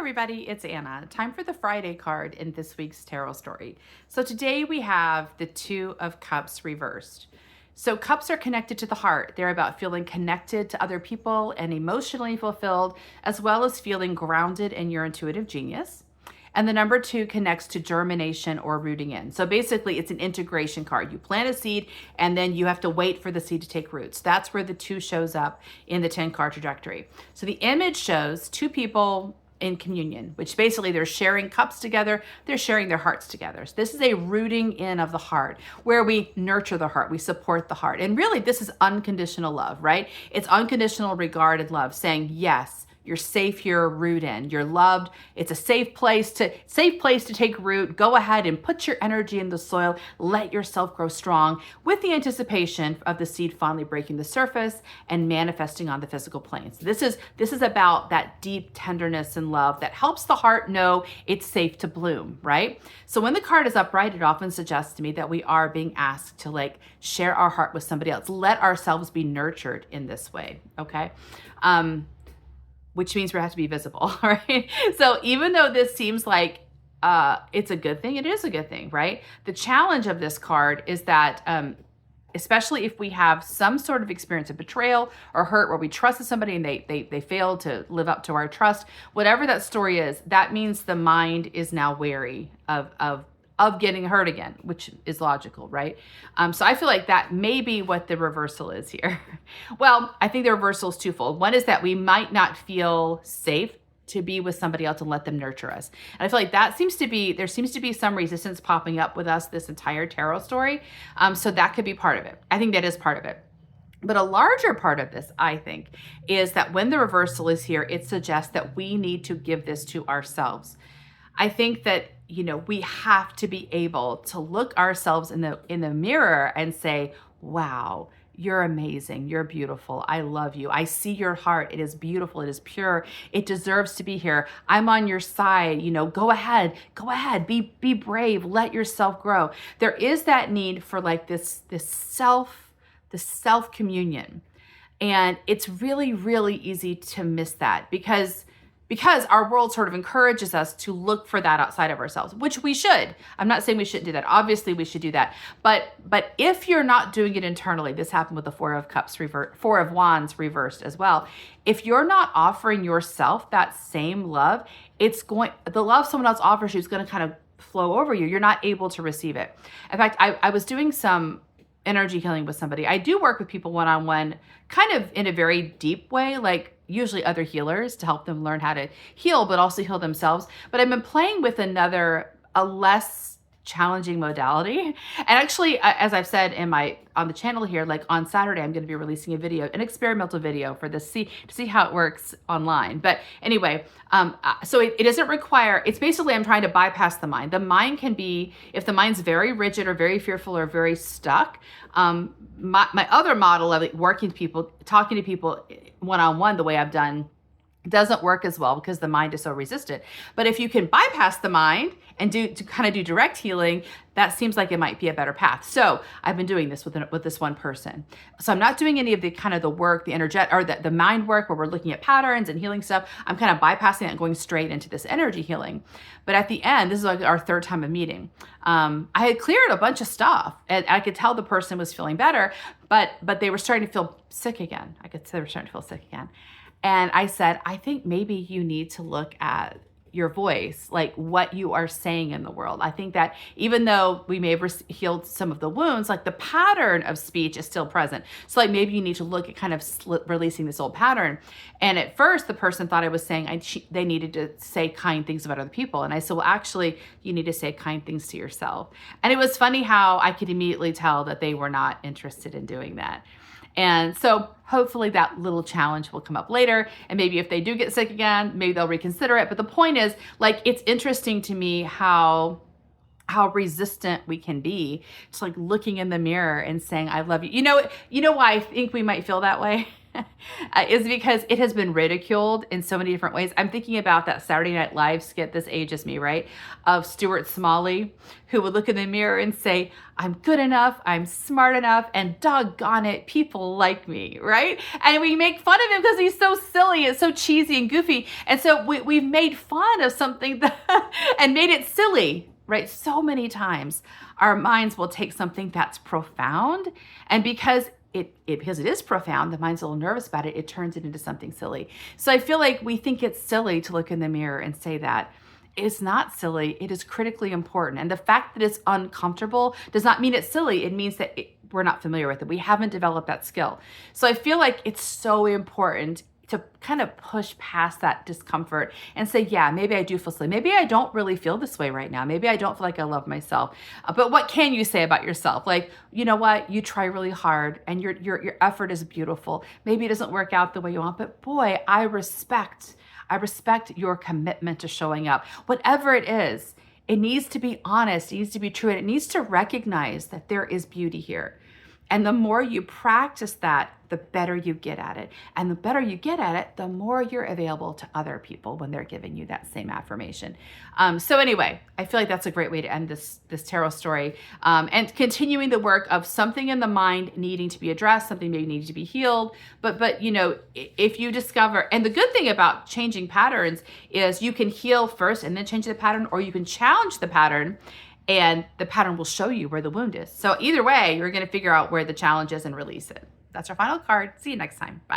everybody, it's Anna. Time for the Friday card in this week's tarot story. So today we have the Two of Cups reversed. So cups are connected to the heart. They're about feeling connected to other people and emotionally fulfilled, as well as feeling grounded in your intuitive genius. And the number 2 connects to germination or rooting in. So basically it's an integration card. You plant a seed and then you have to wait for the seed to take roots. That's where the 2 shows up in the 10 card trajectory. So the image shows 2 people in communion, which basically they're sharing cups together, they're sharing their hearts together. So this is a rooting in of the heart where we nurture the heart, we support the heart. And really this is unconditional love, right? It's unconditional regard and love, saying yes, you're safe here, root in. You're loved. It's a safe place to take root. Go ahead and put your energy in the soil. Let yourself grow strong with the anticipation of the seed finally breaking the surface and manifesting on the physical planes. This is about that deep tenderness and love that helps the heart know it's safe to bloom, right? So when the card is upright, it often suggests to me that we are being asked to share our heart with somebody else. Let ourselves be nurtured in this way, okay? Which means we have to be visible, right? So even though this seems like it's a good thing, it is a good thing, right? The challenge of this card is that, especially if we have some sort of experience of betrayal or hurt where we trusted somebody and they failed to live up to our trust, whatever that story is, that means the mind is now wary of getting hurt again, which is logical, right? So I feel like that may be what the reversal is here. Well, I think the reversal is twofold. One is that we might not feel safe to be with somebody else and let them nurture us. And I feel like there seems to be some resistance popping up with us this entire tarot story. So that could be part of it. I think that is part of it. But a larger part of this, I think, is that when the reversal is here, it suggests that we need to give this to ourselves. I think that, we have to be able to look ourselves in the mirror and say, wow, you're amazing. You're beautiful. I love you. I see your heart. It is beautiful. It is pure. It deserves to be here. I'm on your side. Go ahead. Be brave. Let yourself grow. There is that need for this self communion. And it's really, really easy to miss that because our world sort of encourages us to look for that outside of ourselves, which we should. I'm not saying we shouldn't do that. Obviously, we should do that. But if you're not doing it internally, this happened with the Four of Wands reversed as well. If you're not offering yourself that same love, the love someone else offers you is going to kind of flow over you. You're not able to receive it. In fact, I was doing some energy healing with somebody. I do work with people one-on-one, kind of in a very deep way, usually other healers to help them learn how to heal, but also heal themselves. But I've been playing with a less challenging modality. And actually, as I've said on the channel here, on Saturday, I'm going to be releasing an experimental video for this, to see how it works online. But anyway, so it doesn't require, it's basically, I'm trying to bypass the mind. The mind can be, if the mind's very rigid or very fearful or very stuck, my other model of working with people, talking to people one-on-one, the way I've done, doesn't work as well because the mind is so resistant. But if you can bypass the mind and do direct healing, that seems like it might be a better path. So I've been doing this with this one person. So I'm not doing any of the work, the energetic or the mind work where we're looking at patterns and healing stuff. I'm kind of bypassing that and going straight into this energy healing. But at the end, this is our 3rd time of meeting. I had cleared a bunch of stuff and I could tell the person was feeling better, but they were starting to feel sick again. I could say they were starting to feel sick again. And I said, I think maybe you need to look at your voice, what you are saying in the world. I think that even though we may have healed some of the wounds, the pattern of speech is still present. So maybe you need to look at kind of releasing this old pattern. And at first the person thought I was saying they needed to say kind things about other people. And I said, well, actually you need to say kind things to yourself. And it was funny how I could immediately tell that they were not interested in doing that. And so hopefully that little challenge will come up later. And maybe if they do get sick again, maybe they'll reconsider it. But the point is, it's interesting to me how resistant we can be. Just looking in the mirror and saying, I love you. You know why I think we might feel that way? is because it has been ridiculed in so many different ways. I'm thinking about that Saturday Night Live skit, This Ages Me, right? Of Stuart Smalley, who would look in the mirror and say, I'm good enough, I'm smart enough, and doggone it, people like me, right? And we make fun of him because he's so silly and so cheesy and goofy. And so we've made fun of something and made it silly, right? So many times our minds will take something that's profound, and because because it is profound, the mind's a little nervous about it, it turns it into something silly. So I feel like we think it's silly to look in the mirror and say that. It's not silly. It is critically important. And the fact that it's uncomfortable does not mean it's silly. It means that we're not familiar with it. We haven't developed that skill. So I feel like it's so important to kind of push past that discomfort and say, yeah, maybe I do feel silly. Maybe I don't really feel this way right now. Maybe I don't feel like I love myself. But what can you say about yourself? Like, you know what? You try really hard and your effort is beautiful. Maybe it doesn't work out the way you want, but boy, I respect your commitment to showing up. Whatever it is, it needs to be honest, it needs to be true, and it needs to recognize that there is beauty here. And the more you practice that, the better you get at it. And the better you get at it, the more you're available to other people when they're giving you that same affirmation. So anyway, I feel like that's a great way to end this tarot story. And continuing the work of something in the mind needing to be addressed, something maybe needing to be healed. But you know, if you discover, and the good thing about changing patterns is you can heal first and then change the pattern, or you can challenge the pattern and the pattern will show you where the wound is. So either way, you're going to figure out where the challenge is and release it. That's our final card. See you next time. Bye.